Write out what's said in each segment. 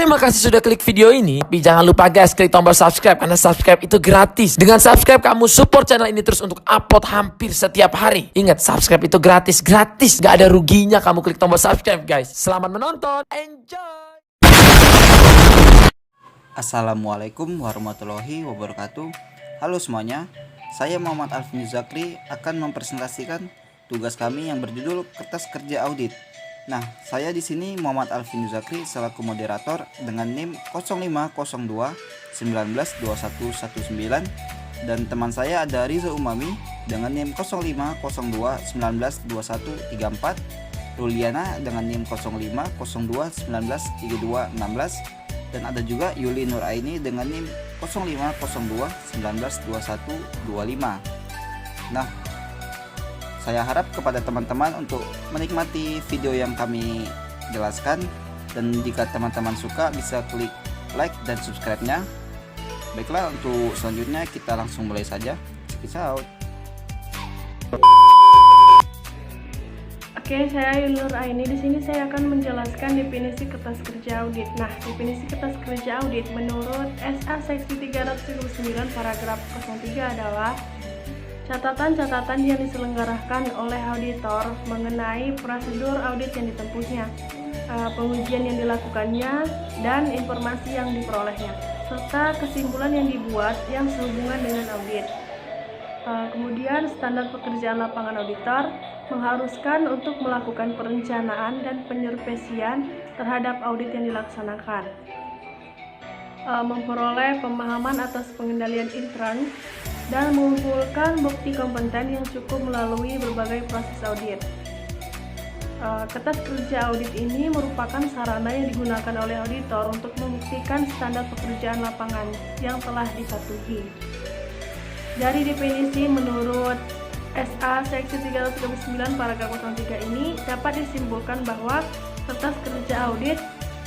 Terima kasih sudah klik video ini. Tapi jangan lupa guys, klik tombol subscribe karena subscribe itu gratis. Dengan subscribe kamu support channel ini terus untuk upload hampir setiap hari. Ingat, subscribe itu gratis. Gak ada ruginya kamu klik tombol subscribe guys. Selamat menonton. Enjoy. Assalamualaikum warahmatullahi wabarakatuh. Halo semuanya, saya Muhammad Alvin Zakri akan mempresentasikan tugas kami yang berjudul Kertas Kerja Audit. Nah, saya di sini Muhammad Alvin Zakri selaku moderator dengan NIM 0502 192119 dan teman saya ada Riza Umami dengan NIM 0502 192134, Ruliana dengan NIM 0502 193216 dan ada juga Yuli Nuraini dengan NIM 0502 192125. Nah, saya harap kepada teman-teman untuk menikmati video yang kami jelaskan, dan jika teman-teman suka bisa klik like dan subscribe-nya. Baiklah, untuk selanjutnya kita langsung mulai saja. Peace out. Oke, saya Yuli Nuraini. Di sini saya akan menjelaskan definisi kertas kerja audit. Nah, definisi kertas kerja audit menurut SA Seksi 339 paragraf 03 adalah catatan-catatan yang diselenggarakan oleh auditor mengenai prosedur audit yang ditempuhnya, pengujian yang dilakukannya, dan informasi yang diperolehnya, serta kesimpulan yang dibuat yang sehubungan dengan audit. Kemudian standar pekerjaan lapangan auditor mengharuskan untuk melakukan perencanaan dan penyervesian terhadap audit yang dilaksanakan, memperoleh pemahaman atas pengendalian intern, dan mengumpulkan bukti kompeten yang cukup melalui berbagai proses audit. Kertas kerja audit ini merupakan sarana yang digunakan oleh auditor untuk membuktikan standar pekerjaan lapangan yang telah dipatuhi. Dari definisi menurut SA Seksi 339 paragraf 03 ini dapat disimpulkan bahwa kertas kerja audit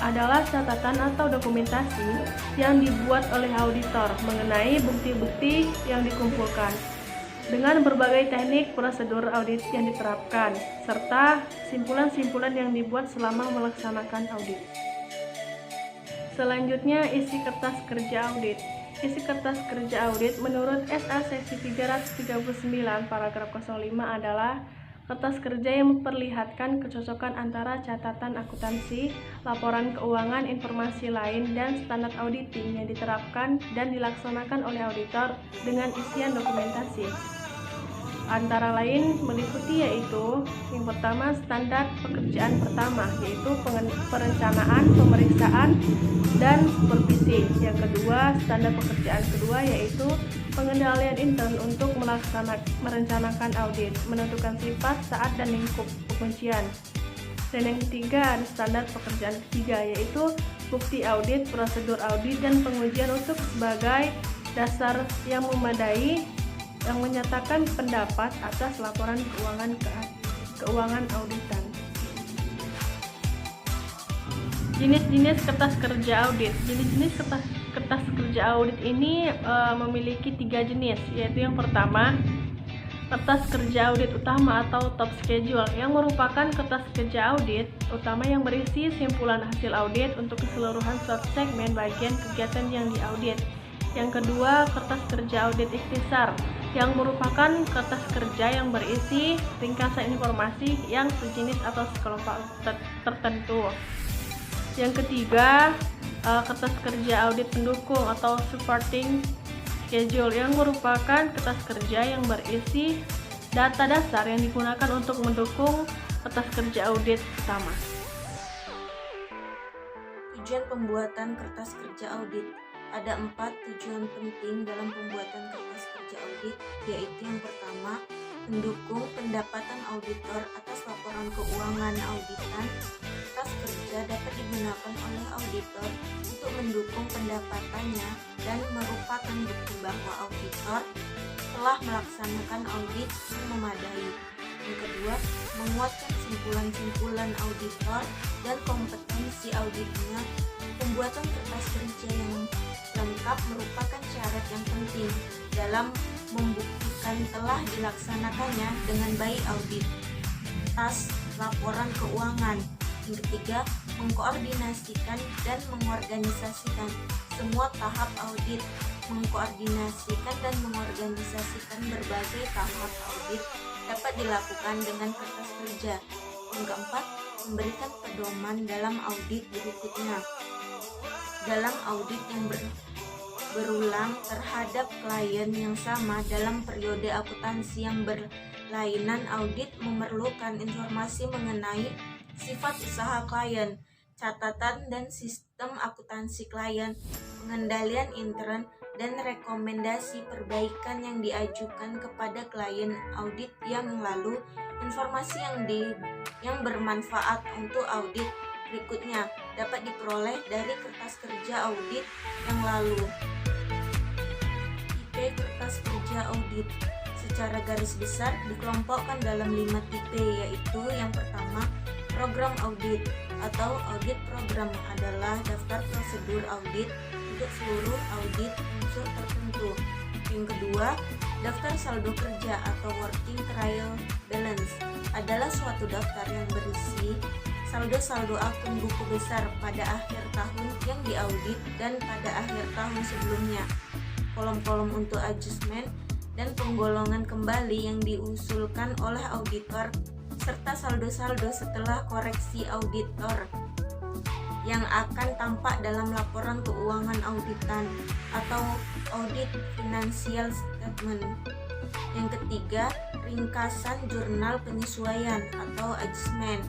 adalah catatan atau dokumentasi yang dibuat oleh auditor mengenai bukti-bukti yang dikumpulkan dengan berbagai teknik prosedur audit yang diterapkan, serta simpulan-simpulan yang dibuat selama melaksanakan audit. Selanjutnya, isi kertas kerja audit. Isi kertas kerja audit menurut SA Seksi 339 paragraf 05 adalah kertas kerja yang memperlihatkan kecocokan antara catatan akuntansi, laporan keuangan, informasi lain, dan standar auditing yang diterapkan dan dilaksanakan oleh auditor dengan isian dokumentasi. Antara lain meliputi yaitu yang pertama standar pekerjaan pertama, yaitu perencanaan, pemeriksaan, dan supervisi. Yang kedua, standar pekerjaan kedua yaitu pengendalian intern untuk merencanakan audit, menentukan sifat, saat, dan lingkup pengujian. Dan yang ketiga, ada standar pekerjaan ketiga yaitu bukti audit, prosedur audit, dan pengujian untuk sebagai dasar yang memadai yang menyatakan pendapat atas laporan keuangan auditan. Jenis-jenis kertas kerja audit. Jenis-jenis kertas kerja audit ini memiliki 3 jenis, yaitu yang pertama, kertas kerja audit utama atau top schedule, yang merupakan kertas kerja audit utama yang berisi simpulan hasil audit untuk keseluruhan subsegmen bagian kegiatan yang diaudit. Yang kedua, kertas kerja audit ikhtisar, yang merupakan kertas kerja yang berisi ringkasan informasi yang sejenis atau sekelompok tertentu. Yang ketiga, kertas kerja audit pendukung atau supporting schedule, yang merupakan kertas kerja yang berisi data dasar yang digunakan untuk mendukung kertas kerja audit utama. Tujuan pembuatan kertas kerja audit. Ada 4 tujuan penting dalam pembuatan kertas kerja audit, yaitu yang pertama, mendukung pendapatan auditor atas laporan keuangan auditan. Kertas kerja dapat digunakan oleh auditor untuk mendukung pendapatannya dan merupakan bukti bahwa auditor telah melaksanakan audit yang memadai. Yang kedua, menguatkan simpulan-simpulan auditor dan kompetensi auditnya. Pembuatan kertas kerja yang lengkap merupakan syarat yang penting dalam membuktikan telah dilaksanakannya dengan baik audit atas laporan keuangan. Yang ketiga, mengkoordinasikan dan mengorganisasikan semua tahap audit. Mengkoordinasikan dan mengorganisasikan berbagai tahap audit dapat dilakukan dengan kertas kerja. Yang keempat, memberikan pedoman dalam audit berikutnya. Dalam audit yang berulang terhadap klien yang sama dalam periode akuntansi yang berlainan, audit memerlukan informasi mengenai sifat usaha klien, catatan dan sistem akuntansi klien, pengendalian intern, dan rekomendasi perbaikan yang diajukan kepada klien audit yang lalu. Informasi yang bermanfaat untuk audit berikutnya dapat diperoleh dari kertas kerja audit yang lalu. Tipe kertas kerja audit secara garis besar dikelompokkan dalam 5 tipe, yaitu yang pertama, program audit atau audit program adalah daftar prosedur audit untuk seluruh audit unsur tertentu. Yang kedua, daftar saldo kerja atau working trial balance adalah suatu daftar yang berisi saldo-saldo akun buku besar pada akhir tahun yang diaudit dan pada akhir tahun sebelumnya, kolom-kolom untuk adjustment dan penggolongan kembali yang diusulkan oleh auditor, serta saldo-saldo setelah koreksi auditor yang akan tampak dalam laporan keuangan auditan atau audit financial statement. Yang ketiga, ringkasan jurnal penyesuaian atau adjustment.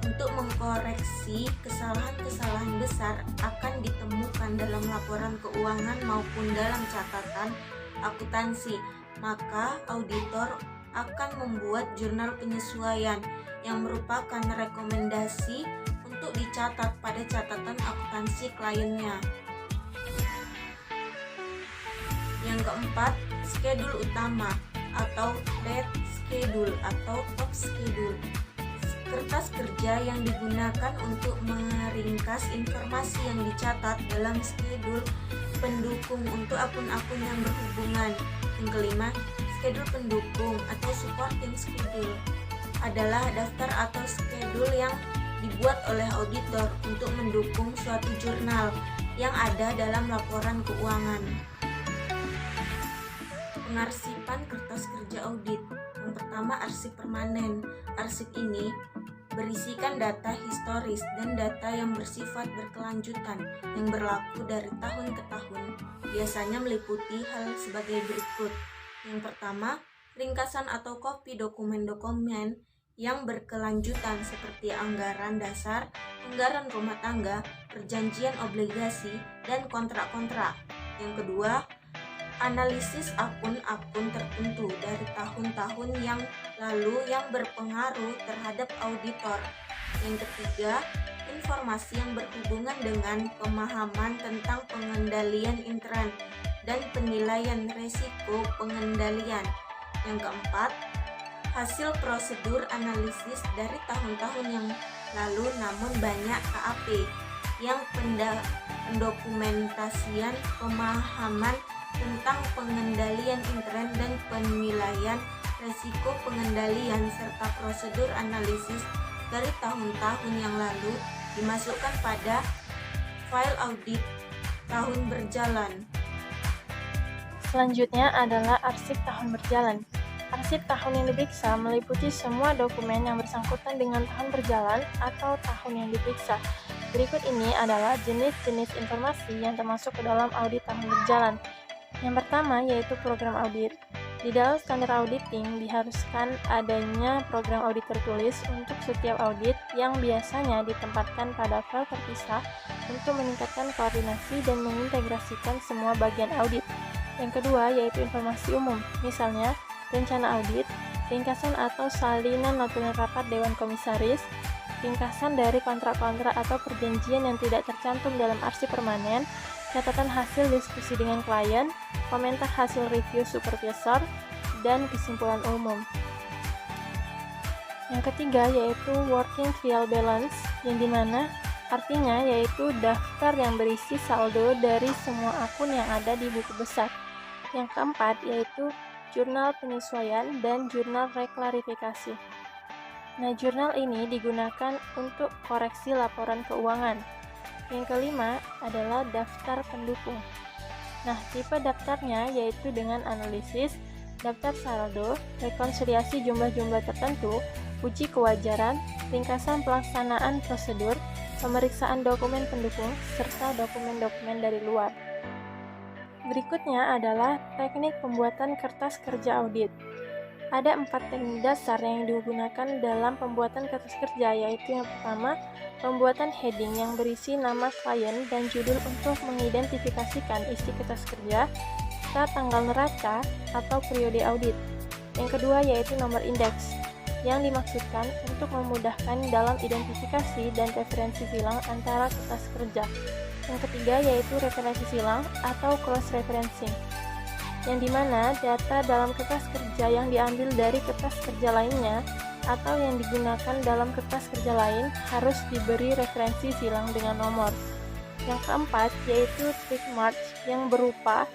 Untuk mengkoreksi kesalahan-kesalahan besar akan ditemukan dalam laporan keuangan maupun dalam catatan akuntansi, maka auditor akan membuat jurnal penyesuaian yang merupakan rekomendasi untuk dicatat pada catatan akuntansi kliennya. Yang keempat, schedule utama atau lead schedule atau top schedule. Kertas kerja yang digunakan untuk meringkas informasi yang dicatat dalam schedule pendukung untuk akun-akun yang berhubungan. Yang kelima, schedule pendukung atau supporting schedule adalah daftar atau schedule yang dibuat oleh auditor untuk mendukung suatu jurnal yang ada dalam laporan keuangan. Pengarsipan kertas kerja audit. Yang pertama, arsip permanen. Arsip ini berisikan data historis dan data yang bersifat berkelanjutan yang berlaku dari tahun ke tahun. Biasanya meliputi hal sebagai berikut. Yang pertama, ringkasan atau kopi dokumen-dokumen yang berkelanjutan seperti anggaran dasar, anggaran rumah tangga, perjanjian obligasi, dan kontrak-kontrak. Yang kedua, analisis akun-akun tertentu dari tahun-tahun yang lalu yang berpengaruh terhadap auditor. Yang ketiga, informasi yang berhubungan dengan pemahaman tentang pengendalian intern dan penilaian risiko pengendalian. Yang keempat, hasil prosedur analisis dari tahun-tahun yang lalu namun banyak KAP yang pendokumentasian pemahaman tentang pengendalian intern dan penilaian risiko pengendalian serta prosedur analisis dari tahun-tahun yang lalu dimasukkan pada file audit tahun berjalan. Selanjutnya adalah arsip tahun berjalan. Arsip tahun yang diperiksa meliputi semua dokumen yang bersangkutan dengan tahun berjalan atau tahun yang diperiksa. Berikut ini adalah jenis-jenis informasi yang termasuk ke dalam audit tahun berjalan. Yang pertama yaitu program audit. Di dalam standar auditing diharuskan adanya program audit tertulis untuk setiap audit yang biasanya ditempatkan pada file terpisah untuk meningkatkan koordinasi dan mengintegrasikan semua bagian audit. Yang kedua yaitu informasi umum, misalnya rencana audit, ringkasan atau salinan notulen rapat Dewan Komisaris, ringkasan dari kontrak-kontrak atau perjanjian yang tidak tercantum dalam arsip permanen, catatan hasil diskusi dengan klien, komentar hasil review supervisor, dan kesimpulan umum. Yang ketiga yaitu working trial balance, yang dimana artinya yaitu daftar yang berisi saldo dari semua akun yang ada di buku besar. Yang keempat yaitu jurnal penyesuaian dan jurnal reklarifikasi. Nah, jurnal ini digunakan untuk koreksi laporan keuangan. Yang kelima adalah daftar pendukung. Nah, tipe daftarnya yaitu dengan analisis, daftar saldo, rekonsiliasi jumlah-jumlah tertentu, uji kewajaran, ringkasan pelaksanaan prosedur, pemeriksaan dokumen pendukung, serta dokumen-dokumen dari luar. Berikutnya adalah teknik pembuatan kertas kerja audit. Ada 4 teknik dasar yang digunakan dalam pembuatan kertas kerja, yaitu yang pertama, pembuatan heading yang berisi nama klien dan judul untuk mengidentifikasikan isi kertas kerja, serta tanggal neraca atau periode audit. Yang kedua yaitu nomor indeks, yang dimaksudkan untuk memudahkan dalam identifikasi dan referensi silang antara kertas kerja. Yang ketiga yaitu referensi silang atau cross-referencing, yang dimana data dalam kertas kerja yang diambil dari kertas kerja lainnya atau yang digunakan dalam kertas kerja lain harus diberi referensi silang dengan nomor. Yang keempat yaitu tick mark, yang berupa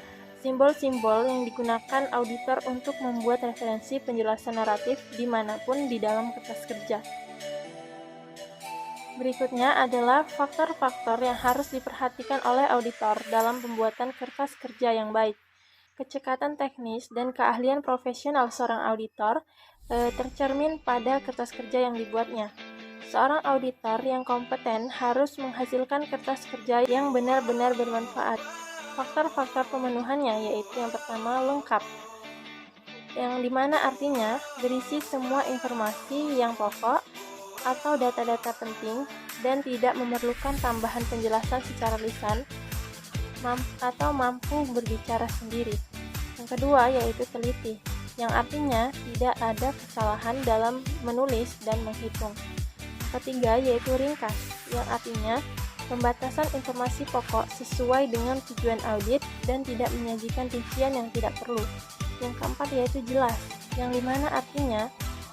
simbol-simbol yang digunakan auditor untuk membuat referensi penjelasan naratif dimanapun di dalam kertas kerja. Berikutnya adalah faktor-faktor yang harus diperhatikan oleh auditor dalam pembuatan kertas kerja yang baik. Kecekatan teknis dan keahlian profesional seorang auditor tercermin pada kertas kerja yang dibuatnya. Seorang auditor yang kompeten harus menghasilkan kertas kerja yang benar-benar bermanfaat. Faktor-faktor pemenuhannya yaitu yang pertama lengkap, yang dimana artinya berisi semua informasi yang pokok atau data-data penting dan tidak memerlukan tambahan penjelasan secara lisan atau mampu berbicara sendiri. Yang kedua yaitu teliti, yang artinya tidak ada kesalahan dalam menulis dan menghitung. Ketiga yaitu ringkas, yang artinya pembatasan informasi pokok sesuai dengan tujuan audit dan tidak menyajikan rincian yang tidak perlu. Yang keempat yaitu jelas, yang dimana artinya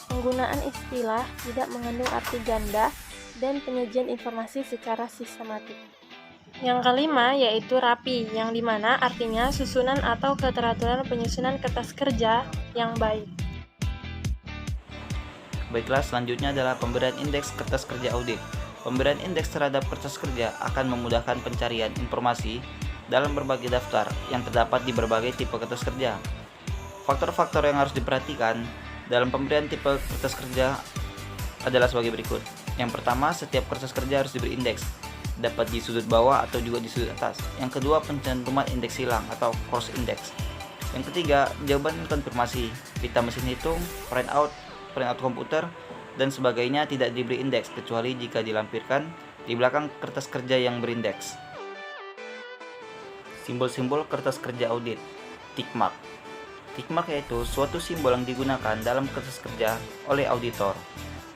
penggunaan istilah tidak mengandung arti ganda dan penyajian informasi secara sistematik. Yang kelima yaitu rapi, yang dimana artinya susunan atau keteraturan penyusunan kertas kerja yang baik. Baiklah, selanjutnya adalah pemberian indeks kertas kerja audit. Pemberian indeks terhadap kertas kerja akan memudahkan pencarian informasi dalam berbagai daftar yang terdapat di berbagai tipe kertas kerja. Faktor-faktor yang harus diperhatikan dalam pemberian tipe kertas kerja adalah sebagai berikut. Yang pertama, setiap kertas kerja harus diberi indeks, dapat di sudut bawah atau juga di sudut atas. Yang kedua, pencantuman indeks silang atau cross index. Yang ketiga, jawaban konfirmasi, pita mesin hitung, printout komputer, dan sebagainya tidak diberi indeks kecuali jika dilampirkan di belakang kertas kerja yang berindeks. Simbol-simbol kertas kerja audit. Tick mark. Tick mark yaitu suatu simbol yang digunakan dalam kertas kerja oleh auditor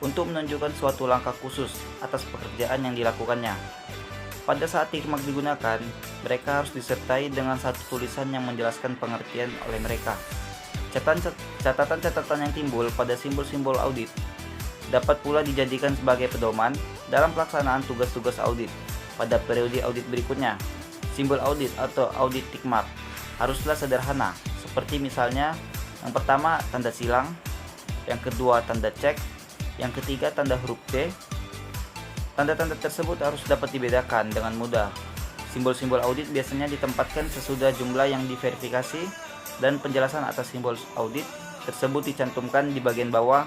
untuk menunjukkan suatu langkah khusus atas pekerjaan yang dilakukannya. Pada saat tick mark digunakan, mereka harus disertai dengan satu tulisan yang menjelaskan pengertian oleh mereka. Catatan-catatan yang timbul pada simbol-simbol audit dapat pula dijadikan sebagai pedoman dalam pelaksanaan tugas-tugas audit pada periode audit berikutnya. Simbol audit atau audit tick mark haruslah sederhana, seperti misalnya yang pertama tanda silang, yang kedua tanda cek, yang ketiga tanda huruf T. Tanda-tanda tersebut harus dapat dibedakan dengan mudah. Simbol-simbol audit biasanya ditempatkan sesudah jumlah yang diverifikasi dan penjelasan atas simbol audit tersebut dicantumkan di bagian bawah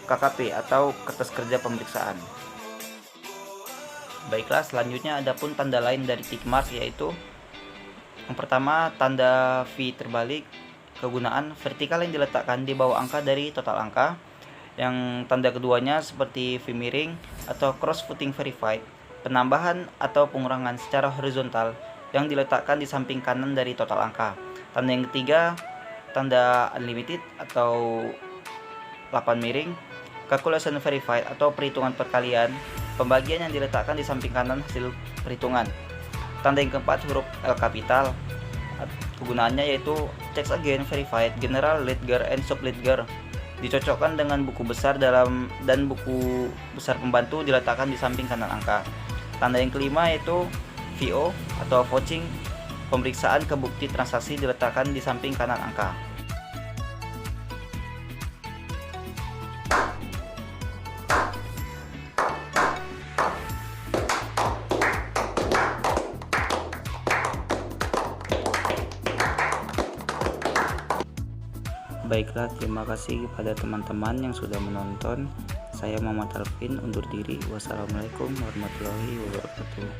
KKP atau kertas kerja pemeriksaan. Baiklah, selanjutnya adapun tanda lain dari tick mark yaitu yang pertama tanda V terbalik, kegunaan vertikal yang diletakkan di bawah angka dari total angka. Yang tanda keduanya seperti V miring atau cross footing verified, penambahan atau pengurangan secara horizontal yang diletakkan di samping kanan dari total angka. Tanda yang ketiga tanda unlimited atau 8 miring, calculation verified atau perhitungan perkalian, pembagian yang diletakkan di samping kanan hasil perhitungan. Tanda yang keempat huruf L kapital, kegunaannya yaitu checks again verified, general ledger and sub ledger, dicocokkan dengan buku besar dan buku besar pembantu diletakkan di samping kanan angka. Tanda yang kelima yaitu VO atau vouching, pemeriksaan ke bukti transaksi diletakkan di samping kanan angka. Baiklah, terima kasih kepada teman-teman yang sudah menonton. Saya Muhammad Arfin undur diri. Wassalamualaikum warahmatullahi wabarakatuh.